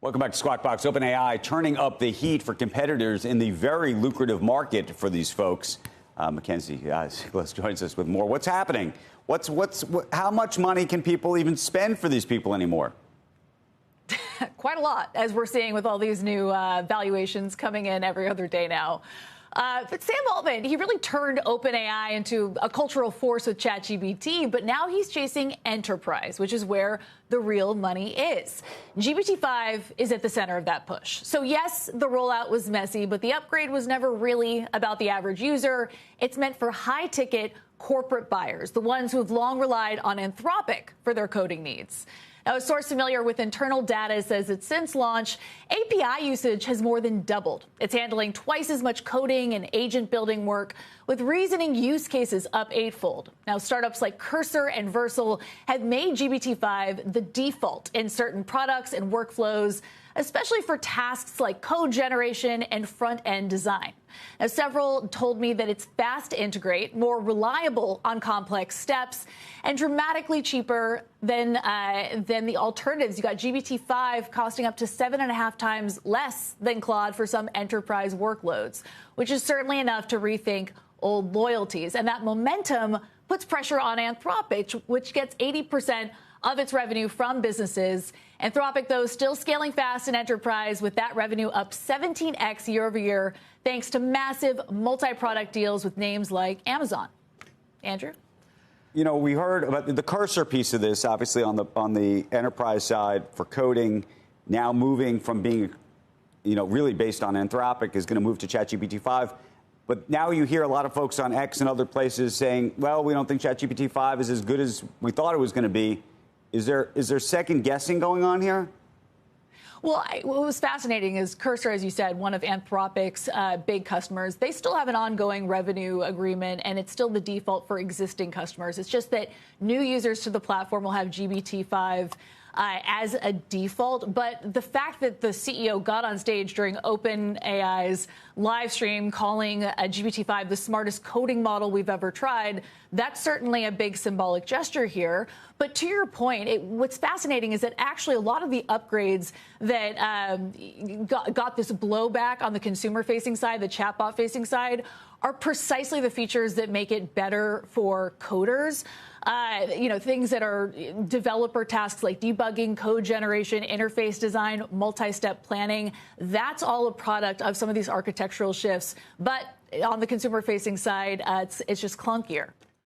Welcome back to Squawk Box. OpenAI turning up the heat for competitors in the very lucrative market for these folks. Mackenzie joins us with more. What's happening? How much money can people even spend for these people anymore? Quite a lot, as we're seeing with all these new valuations coming in every other day now. But Sam Altman, he really turned OpenAI into a cultural force with ChatGPT, but now he's chasing enterprise, which is where the real money is. GPT-5 is at the center of that push. So yes, the rollout was messy, but the upgrade was never really about the average user. It's meant for high-ticket corporate buyers, the ones who have long relied on Anthropic for their coding needs. Now, a source familiar with internal data says that since launch, API usage has more than doubled. It's handling twice as much coding and agent building work, with reasoning use cases up eightfold. Now, startups like Cursor and Versal have made GPT-5 the default in certain products and workflows, especially for tasks like code generation and front-end design. Now, several told me that it's fast to integrate, more reliable on complex steps, and dramatically cheaper than the alternatives. You got GPT-5 costing up to 7.5 times less than Claude for some enterprise workloads, which is certainly enough to rethink old loyalties. And that momentum puts pressure on Anthropic, which gets 80% of its revenue from businesses. Anthropic, though, still scaling fast in enterprise, with that revenue up 17x year over year, thanks to massive multi-product deals with names like Amazon. Andrew? You know, we heard about the Cursor piece of this, obviously on the enterprise side for coding, now moving from being, really based on Anthropic, is going to move to ChatGPT-5. But now you hear a lot of folks on X and other places saying, well, we don't think ChatGPT-5 is as good as we thought it was going to be. Is there second guessing going on here? Well, what was fascinating is Cursor, as you said, one of Anthropic's big customers. They still have an ongoing revenue agreement, and it's still the default for existing customers. It's just that new users to the platform will have GPT-5 as a default. But the fact that the CEO got on stage during OpenAI's live stream calling GPT-5 the smartest coding model we've ever tried, that's certainly a big symbolic gesture here. But to your point, what's fascinating is that actually a lot of the upgrades that got this blowback on the consumer-facing side, the chatbot-facing side, are precisely the features that make it better for coders. Things that are developer tasks like debugging, code generation, interface design, multi-step planning. That's all a product of some of these architectural shifts. But on the consumer-facing side, it's just clunkier.